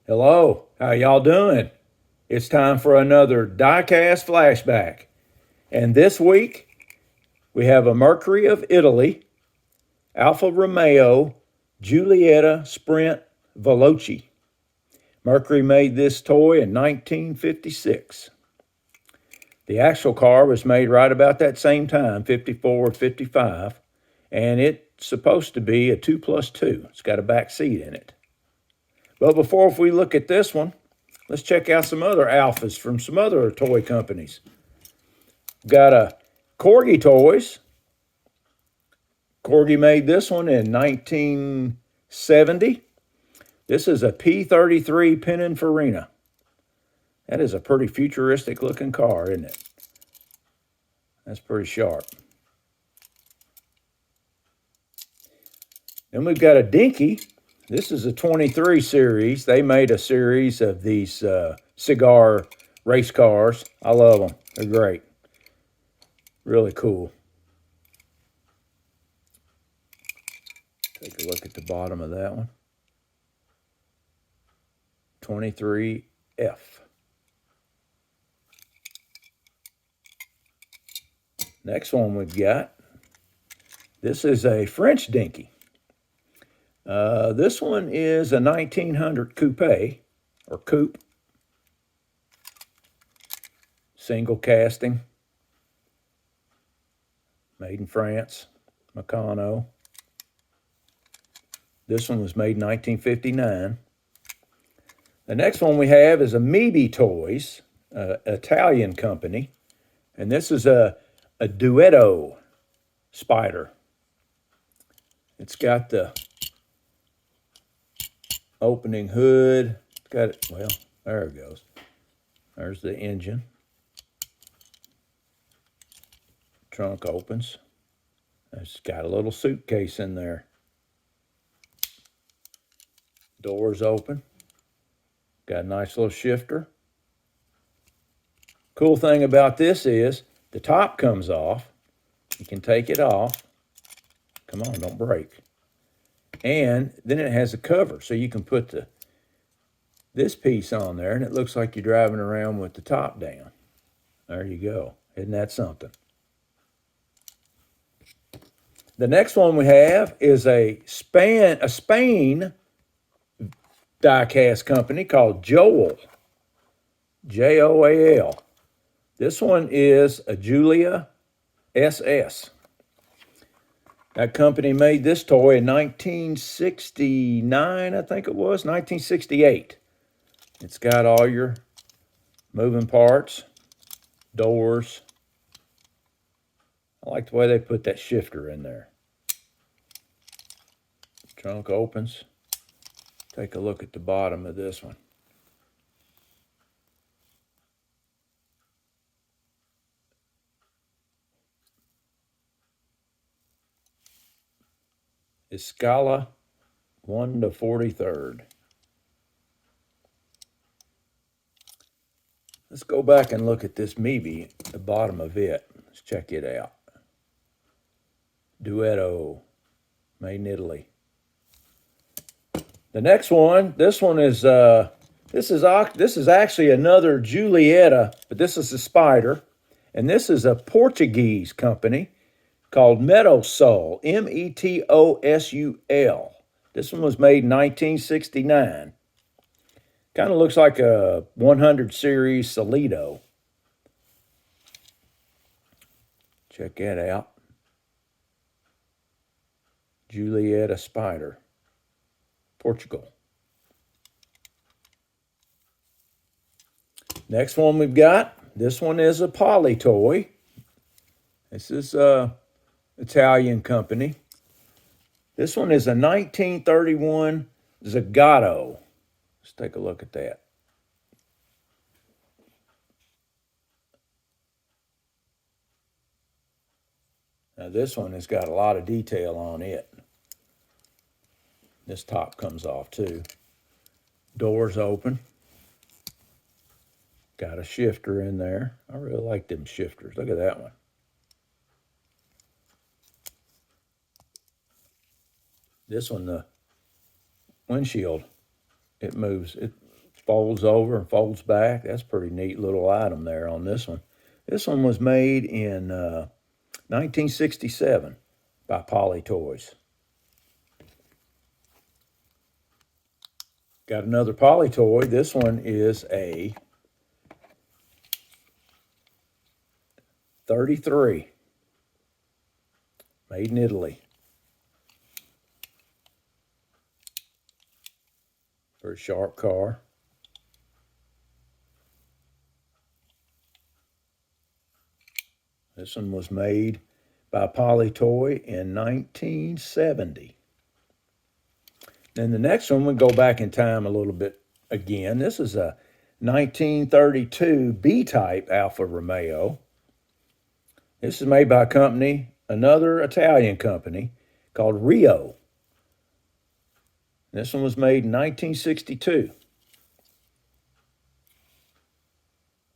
Hello, how y'all doing? It's time for another diecast flashback. And this week we have a Mercury of Italy, Alfa Romeo, Giulietta Sprint Veloce. Mercury made this toy in 1956. The actual car was made right about that same time, 54 or 55, and it's supposed to be a 2+2. It's got a back seat in it. But before we look at this one, let's check out some other Alphas from some other toy companies. We've got a Corgi Toys. Corgi made this one in 1970. This is a P33 Pininfarina. That is a pretty futuristic looking car, isn't it? That's pretty sharp. Then we've got a Dinky. This is a 23 series. They made a series of these cigar race cars. I love them. They're great. Really cool. Take a look at the bottom of that one. 23F. Next one we've got. This is a French Dinky. This one is a 1900 coupe, or coupe. Single casting. Made in France. Meccano. This one was made in 1959. The next one we have is a Meebe Toys, Italian company. And this is a Duetto Spider. It's got the opening hood. It's got it, well, there it goes. There's the engine. Trunk opens. It's got a little suitcase in there. Doors open. Got a nice little shifter. Cool thing about this is the top comes off. You can take it off. Come on, don't break. And then it has a cover, so you can put this piece on there, and it looks like you're driving around with the top down. There you go. Isn't that something? The next one we have is a Spain die-cast company called Joel. Joal. This one is a Giulia SS. That company made this toy in 1969, I think it was, 1968. It's got all your moving parts, doors. I like the way they put that shifter in there. Trunk opens. Take a look at the bottom of this one. Escala 1 to 43rd. Let's go back and look at this Meebe, the bottom of it. Let's check it out. Duetto, made in Italy. The next one, this is actually another Giulietta, but this is a Spider, and this is a Portuguese company called Metosul, Metosul. This one was made in 1969. Kind of looks like a 100 series Solido. Check that out. Giulietta Spider, Portugal. Next one we've got, this one is a Poly toy. This is a Italian company. This one is a 1931 Zagato. Let's take a look at that. Now this one has got a lot of detail on it. This top comes off too. Doors open. Got a shifter in there. I really like them shifters. Look at that one. This one, the windshield, it moves. It folds over and folds back. That's a pretty neat little item there on this one. This one was made in 1967 by Polly Toys. Got another Polly toy. This one is a 33, made in Italy. Very sharp car. This one was made by Polly Toy in 1970. Then the next one, we go back in time a little bit again. This is a 1932 B-type Alfa Romeo. This is made by a company, another Italian company, called Rio. This one was made in 1962.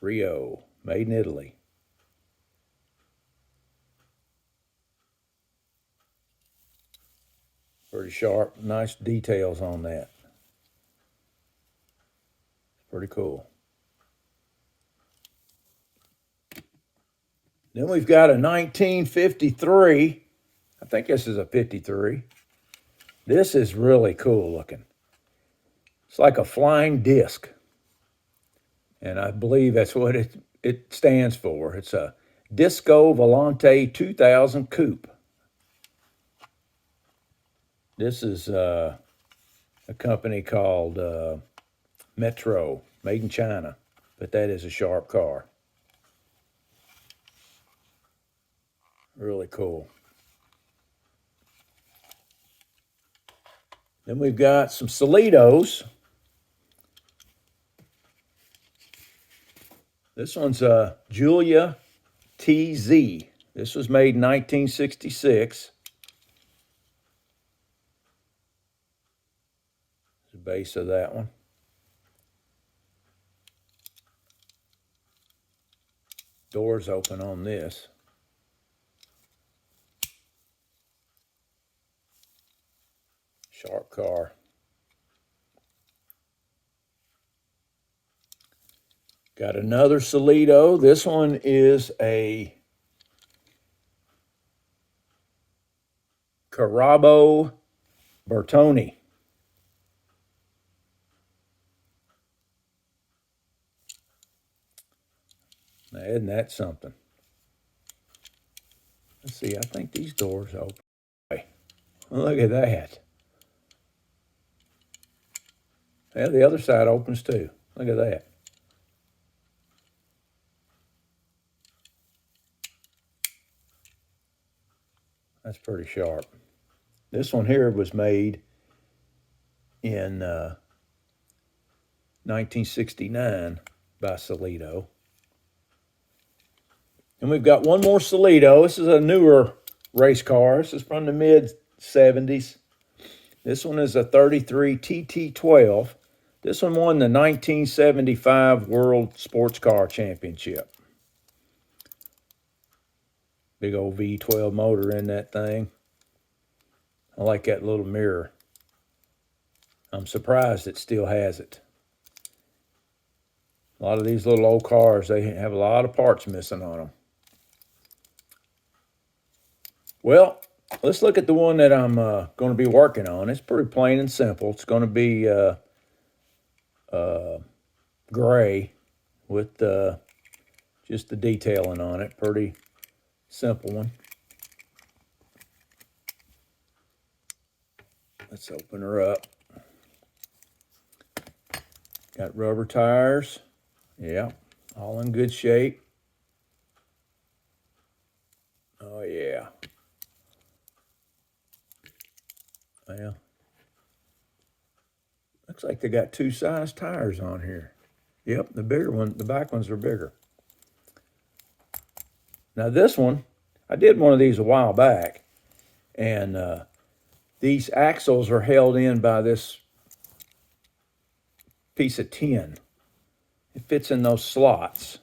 Rio, made in Italy. Pretty sharp, nice details on that. Pretty cool. Then we've got a 1953. I think this is a 53. This is really cool looking. It's like a flying disc. And I believe that's what it stands for. It's a Disco Volante 2000 Coupe. This is a company called Metro, made in China. But that is a sharp car. Really cool. Then we've got some Solitos. This one's a Giulietta TZ. This was made in 1966. The base of that one. Doors open on this. Sharp car. Got another Solito. This one is a Carabo Bertoni. Now, isn't that something? Let's see, I think these doors open. Look at that. Yeah, the other side opens too. Look at that. That's pretty sharp. This one here was made in 1969 by Solito. And we've got one more Solito. This is a newer race car. This is from the mid-70s. This one is a 33 TT12. This one won the 1975 World Sports Car Championship. Big old V12 motor in that thing. I like that little mirror. I'm surprised it still has it. A lot of these little old cars, they have a lot of parts missing on them. Well, let's look at the one that I'm going to be working on. It's pretty plain and simple. It's going to be gray with just the detailing on it. Pretty simple one. Let's open her up. Got rubber tires. Yeah, all in good shape. Oh, yeah. Well, looks like they got two size tires on here. Yep, the bigger one, the back ones are bigger. Now this one, I did one of these a while back, and these axles are held in by this piece of tin. It fits in those slots.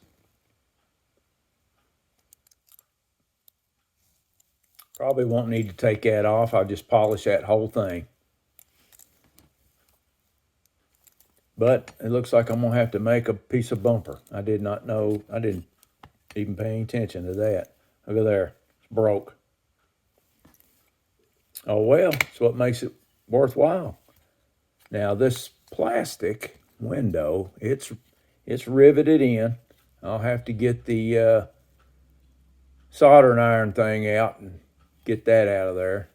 Probably won't need to take that off. I'll just polish that whole thing. But it looks like I'm gonna have to make a piece of bumper. I did not know, I didn't even pay any attention to that. Look at there, it's broke. Oh well, it's what makes it worthwhile. Now this plastic window, it's riveted in. I'll have to get the soldering iron thing out and get that out of there.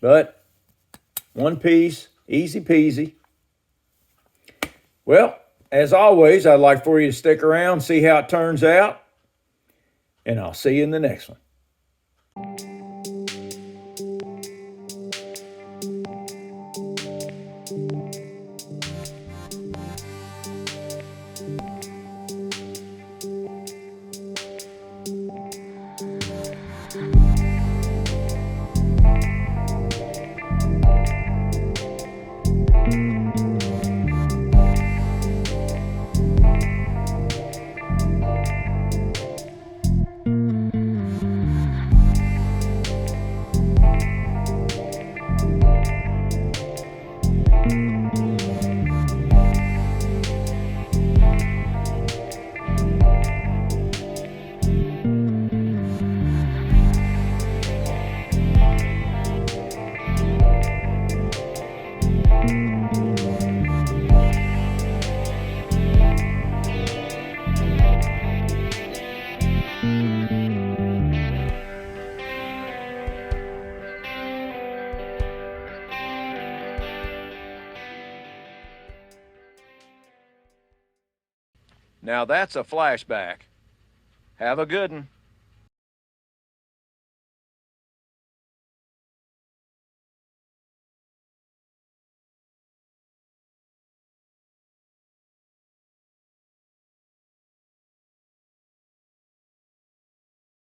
But one piece, easy peasy. Well, as always, I'd like for you to stick around, see how it turns out, and I'll see you in the next one. Now that's a flashback. Have a good one.